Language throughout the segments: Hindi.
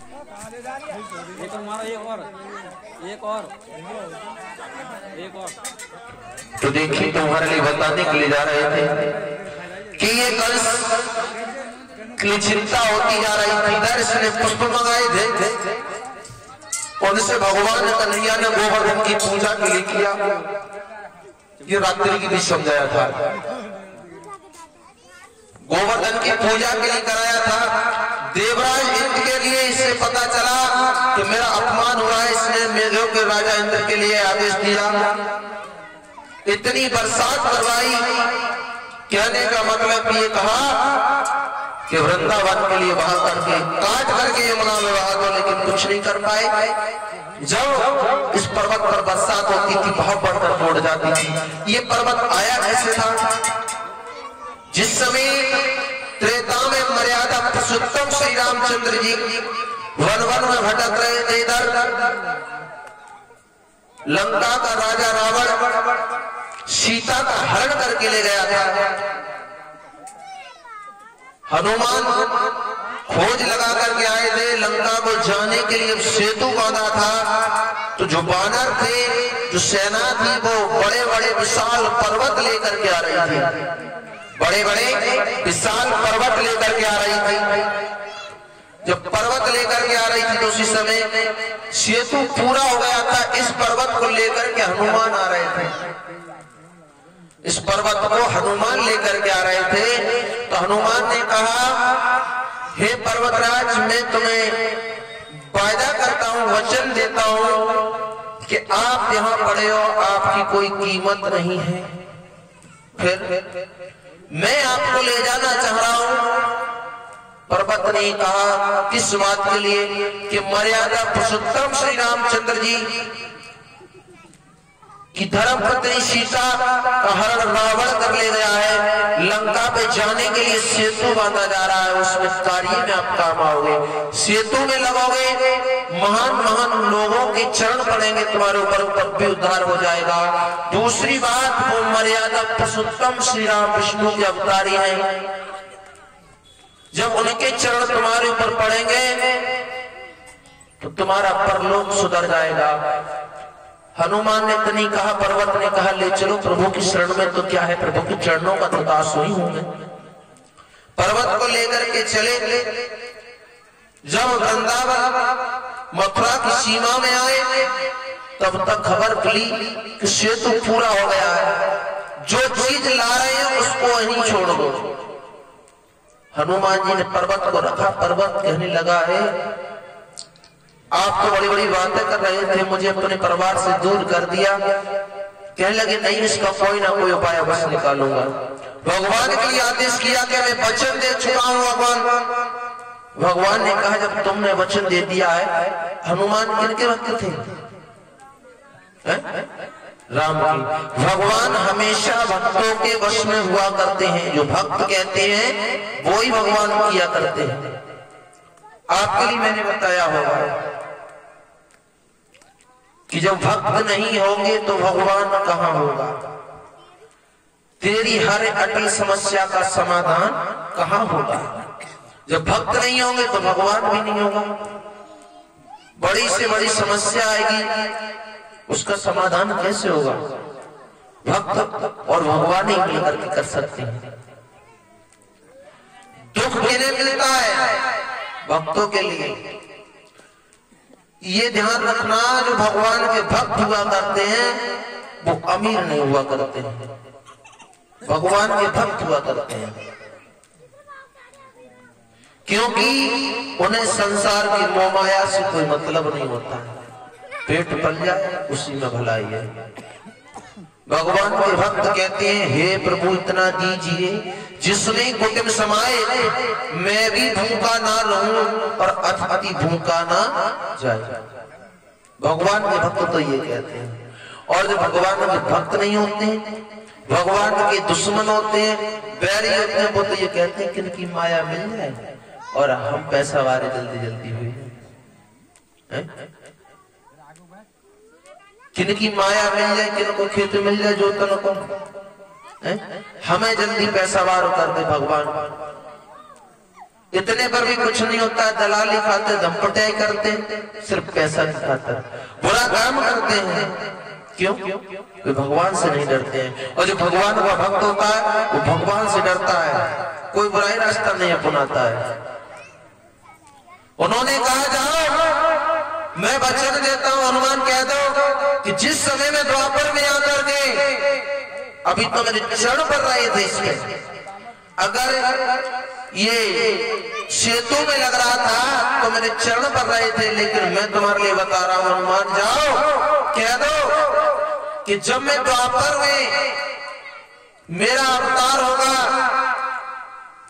एक और मारो, एक और। तो देखिए तुम्हारे लिए बताने के लिए जा रहे थे कि ये कंस की चिंता होती जा रही थी। इधर इसने पुष्प मंगाए थे, उनसे भगवान कन्हैया ने गोवर्धन की पूजा के लिए किया। ये रात्रि की भी समझाया था, गोवर्धन की पूजा के लिए कराया था। देवराज इंद्र के लिए इसे पता चला कि मेरा अपमान हुआ है, इसने मेघों के राजा इंद्र के लिए आदेश दिया, इतनी बरसात करवाई। कहने का मतलब ये कहा कि वृंदावन के लिए बहा करके काट करके यमुना में बहा दो, लेकिन कुछ नहीं कर पाए। जब इस पर्वत पर बरसात होती थी बहुत बढ़कर टूट जाती थी। ये पर्वत आया कैसे था? जिस समय त्रेता में मर्यादा पुरुषोत्तम श्री रामचंद्र जी वन वन में भटक रहे थे, इधर लंका का राजा रावण सीता का हरण करके ले गया था। हनुमान खोज लगा करके आए थे, लंका को जाने के लिए सेतु बांधा था। तो जो बानर थे, जो सेना थी, वो बड़े बड़े विशाल पर्वत लेकर के आ रही थी, बड़े बड़े विशाल पर्वत लेकर के आ रही थी। जब पर्वत लेकर के आ रही थी तो उसी समय सेतु पूरा हो गया था। इस पर्वत को लेकर के हनुमान आ रहे थे, इस पर्वत को हनुमान लेकर के आ रहे थे। तो हनुमान ने कहा, हे पर्वतराज, मैं तुम्हें वायदा करता हूं, वचन देता हूं कि आप यहाँ पड़े हो, आपकी कोई कीमत नहीं है। फिर मैं आपको ले जाना चाह रहा हूं। पर्वत ने कहा, किस बात के लिए? कि मर्यादा पुरुषोत्तम श्री रामचंद्र जी की धर्मपत्नी सीता का हरण रावण कर ले गया है। लंका पे जाने के लिए सेतु बांधा जा रहा है, उसमें कार्य में आप काम आओगे, सेतु में लगोगे, महान महान लोगों के चरण पड़ेंगे तुम्हारे ऊपर, तब भी उद्धार हो जाएगा। दूसरी बात, वो मर्यादा पुरुषोत्तम श्री राम विष्णु के अवतारी हैं, जब उनके चरण तुम्हारे ऊपर पड़ेंगे तो तुम्हारा परलोक सुधर जाएगा। हनुमान ने तो नहीं कहा, पर्वत ने कहा, ले चलो प्रभु की शरण में। तो क्या है, प्रभु के चरणों का तो दास ही होंगे। पर्वत को लेकर के चले। जब वृंदावन मथुरा की सीमा में आए तब तक खबर मिली कि सेतु पूरा हो गया है, जो चीज ला रहे हैं उसको वहीं छोड़ दो। हनुमान जी ने पर्वत को रखा। पर्वत कहने लगा है, आप तो बड़ी बड़ी बातें कर रहे थे, मुझे अपने परिवार से दूर कर दिया। कहने लगे, नहीं, इसका कोई ना कोई उपाय बस निकालूंगा। भगवान के लिए आदेश किया कि मैं वचन दे चुका हूं। भगवान ने कहा, जब तुमने वचन दे दिया है। हनुमान किनके भक्त थे? राम की। भगवान हमेशा भक्तों के वश में हुआ करते हैं, जो भक्त कहते हैं वो ही भगवान किया करते हैं। आपके लिए मैंने बताया होगा कि जब भक्त नहीं होंगे तो भगवान कहां होगा? तेरी हर अटल समस्या का समाधान कहां होगा? जब भक्त नहीं होंगे तो भगवान भी नहीं होगा। बड़ी से बड़ी समस्या आएगी, उसका समाधान कैसे होगा? भक्त और भगवान ही मिलकर के कर सकते हैं। दुख किन्हें मिलता है? भक्तों के लिए। ये ध्यान रखना, जो भगवान के भक्त हुआ करते हैं वो अमीर नहीं हुआ करते हैं, भगवान के भक्त हुआ करते हैं, क्योंकि उन्हें संसार की मोह माया से कोई मतलब नहीं होता है। पेट पल जाए उसी में भलाई है। भगवान के भक्त कहते हैं, हे प्रभु इतना दीजिए जिसमें कुटिम समाए, मैं भी भूखा ना रहूं और अति भूखा ना जाए। भगवान के भक्त तो ये कहते हैं। और जो भगवान के भक्त नहीं होते, भगवान के दुश्मन होते हैं, बैरी होते हैं, वो तो ये कहते हैं कि इनकी माया मिल जाए और हम पैसा वाले जल्दी जल्दी हुए। किनकी माया मिल जाए, किनको खेत मिल जाए, जो तन को हमें जल्दी पैसा वार कर दे भगवान। इतने पर भी कुछ नहीं होता है, दलाली खाते, दंपटाई करते, सिर्फ पैसा दिखाते, बुरा काम करते हैं। क्यों? वे भगवान से नहीं डरते हैं। और जो भगवान का भक्त होता है वो भगवान से डरता है, कोई बुराई रास्ता नहीं अपनाता है। उन्होंने कहा जाओ मैं वचन देता हूं, हनुमान कह दो कि जिस समय में द्वापर में आकर के अभी तो मेरे चरण पर रहे थे, इसमें अगर ये सेतु में लग रहा था तो मेरे चरण पर रहे थे, लेकिन मैं तुम्हारे लिए बता रहा हूं हनुमान, जाओ कह दो कि जब मैं द्वापर में मेरा अवतार होगा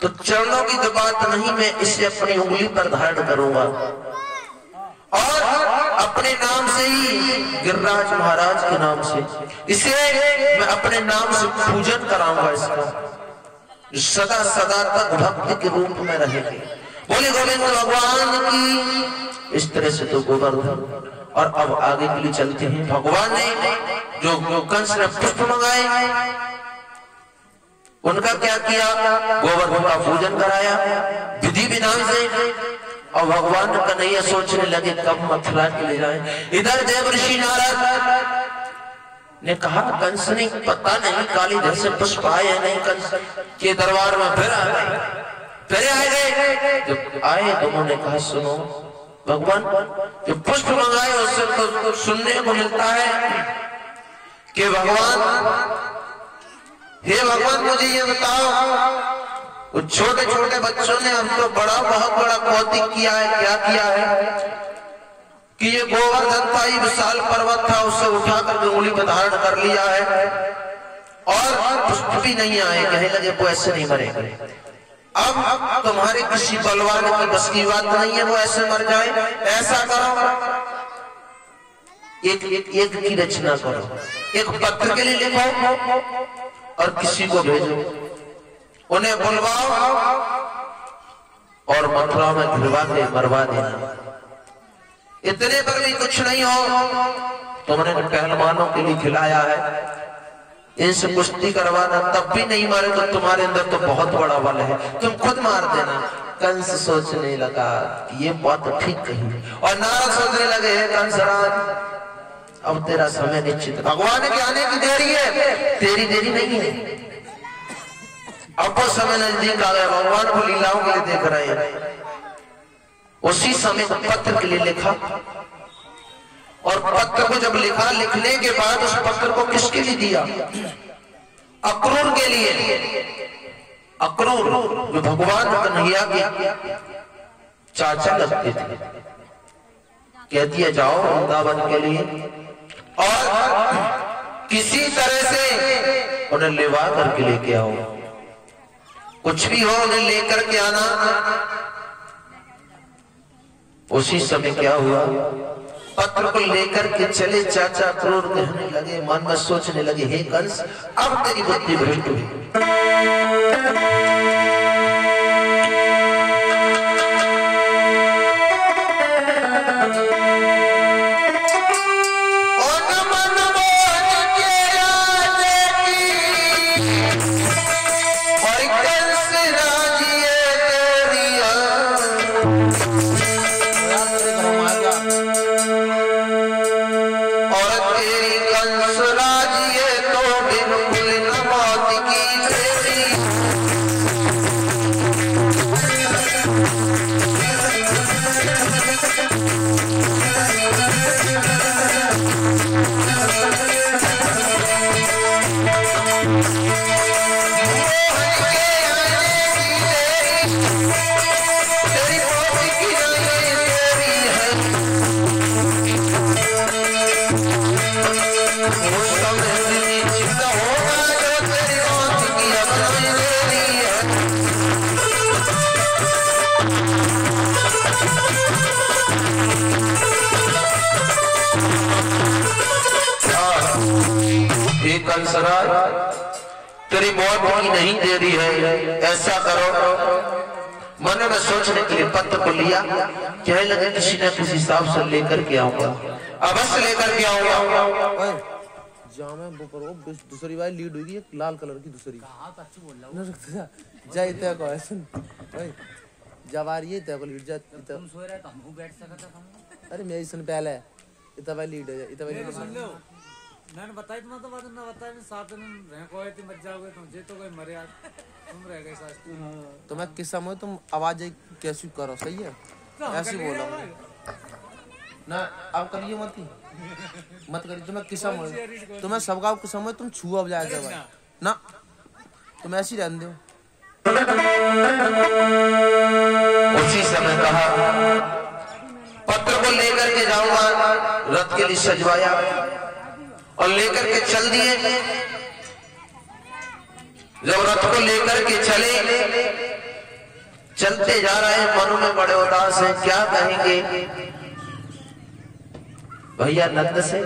तो चरणों की तो बात नहीं, मैं इसे अपनी उंगली पर धारण करूंगा और अपने नाम से ही, गिरिराज महाराज के नाम से इसे मैं अपने नाम से पूजन कराऊंगा, इसका सदा सदा तक भक्ति के रूप में रहेगी। बोले गोविंद भगवान की। इस तरह से तो गोवर्धन। और अब आगे के लिए चलते हैं। भगवान ने जो कंस ने पुष्प मंगाए उनका क्या किया, गोवर्धन का पूजन कराया विधि विधान से। और भगवान कन्हैया सोचने लगे कब मथुरा के ले जाए। इधर देवर्षि नारद ने कहा कंस ने पता नहीं कालीधर से पुष्प आए या नहीं, कंस के दरबार में फिर आ गए। जब आए तो उन्होंने कहा सुनो भगवान, जो पुष्प मंगाए उससे तो सुनने को मिलता है कि भगवान, हे भगवान मुझे ये बताओ, छोटे छोटे बच्चों ने हमको बहुत बड़ा कौतिक किया है, क्या किया है कि ये गोवर्धन था, ये विशाल पर्वत था, उसे उठाकर उंगली पर धारण कर लिया है और पुष्प भी नहीं आए। कहने लगे वो ऐसे नहीं मरेंगे। अब तुम्हारे किसी बलवान की बस की बात नहीं है वो ऐसे मर जाए। ऐसा करो, एक की रचना करो, एक पत्र के लिए लिखो और किसी को भेजो, उन्हें बुलवाओ और मथुरा में घिरवा के मरवा देना। इतने पर भी कुछ नहीं हो, तुमने पहलवानों के लिए खिलाया है, इनसे कुश्ती करवाना, तब भी नहीं मारे तो तुम्हारे अंदर तो बहुत बड़ा बल है, तुम खुद मार देना। कंस सोचने लगा ये बात ठीक कही और नारद सोचने लगे कंसराज अब तेरा समय निश्चित, भगवान के आने की देरी है, तेरी देरी नहीं है। अब वो समय नजदीक आ गया, भगवान को लीलाओं के लिए देख रहे हैं। उसी समय पत्र के लिए लिखा और पत्र को जब लिखा, लिखने के बाद उस पत्र को किसके लिए दिया, अक्रूर के लिए। अक्रूर जो भगवान कन्हैया के चाचा लगते थे, कह दिया जाओ वृंदावन के लिए और किसी तरह से उन्हें लेवा करके लेके आओ, कुछ भी हो उन्हें लेकर के आना। उसी समय क्या हुआ, पत्र को लेकर के चले चाचा क्रूर, कहने लगे, मन में सोचने लगे हे कंस अब तेरी बुद्धि भ्रष्ट हुई। तेरी मौत की नहीं देरी है, ऐसा करो। मन में सोचने के लिए पत्र को लिया, कहने लगे किसी न किसी हिसाब से लेकर के आऊंगा, अवश्य लेकर के आऊंगा। जामे वो करो, दूसरी बार लीड हुई है लाल कलर की, दूसरी कहां अच्छी बोल रहा हूं जाइते को ऐसे भाई जब आ रही है तब लीड जा तुम सो रहे तो हमको बैठ सकता था। अरे मेरी सुन पहले इतना भाई लीड है इतना भाई सुन लो मैंने बताई तुम्हें तो बात ना बताया मैं साथ में रह कोई थी मत जाओगे तुम जे तो कोई मरे आज तुम रह गए साथ तो मैं किस समय तुम आवाज कैसी करो सही है ऐसे बोलो ना आप करिए मत करिए तुम्हें किसा समय तुम्हें सबका समय तुम छुआ अब जाएगा भाई ना तुम ऐसी रहने दो। उसी समय कहा पत्र को लेकर के जाऊंगा, रथ के लिए सजवाया और लेकर के चल दिए। जब रथ को लेकर के चलते जा रहे हैं, मन में बड़े उदास हैं, क्या कहेंगे भैया नंद से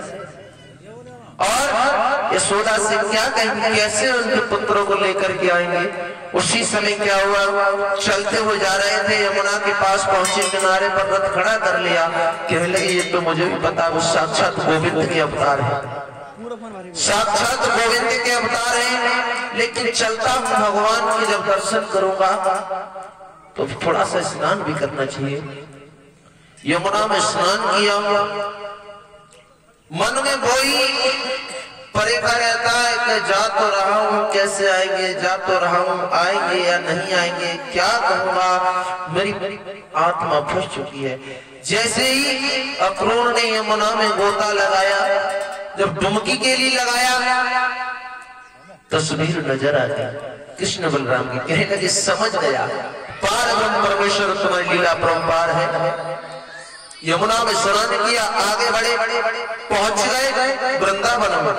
और यशोदा से, क्या कहेंगे, कैसे उनके पुत्रों को लेकर के आएंगे। उसी समय क्या हुआ, चलते हुए जा रहे थे, यमुना के पास पहुंचे, किनारे पर रथ खड़ा कर लिया। कहने लगे ये तो मुझे भी पता, वो साक्षात गोविंद के अवतार है, साक्षात गोविंद के अवतार हैं। लेकिन चलता हूं भगवान के जब दर्शन करूंगा तो थोड़ा सा स्नान भी करना चाहिए। यमुना में स्नान किया, मन में वही परे का रहता है कि जा तो रहा हूं, कैसे आएंगे, जा तो रहा हूं, आएंगे या नहीं आएंगे, क्या कहूंगा, मेरी आत्मा फंस चुकी है। जैसे ही अक्रूर ने यमुना में गोता लगाया, जब डुमकी के लिए लगाया, तस्वीर नजर आ गई कृष्ण बलराम की। कहने लगे समझ गया पार ब्रह्म परमेश्वर तुम्हारी लीला परम्पार है। यमुना में स्नान किया, आगे बढ़े, पहुंच गए वृंदावन में।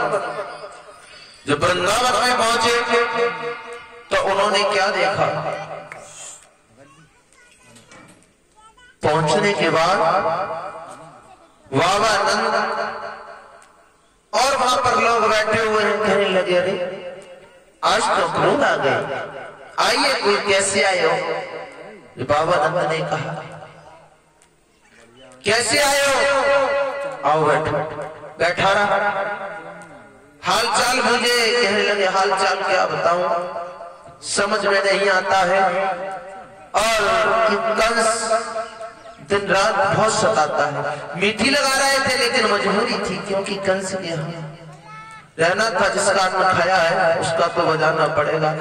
जब वृंदावन में पहुंचे तो उन्होंने क्या देखा, पहुंचने के बाद बाबा नंद और वहां पर लोग बैठे हुए हैं। कहने लगे अरे आज तो क्रोध आ गए, आइए कोई कैसे आए हो। बाबा नंद ने कहा कैसे आए हो, आओ बैठो। बैठा रहा, हाल चाल मुझे, कहने लगे हाल चाल क्या बताऊं, समझ में नहीं आता है। और कंस दिन रात बहुत सताता है। मीठी लगा रहे थे लेकिन मजबूरी थी, क्योंकि कंस के यहाँ रहना था, जिसका अन्न खाया है उसका तो बजाना पड़ेगा।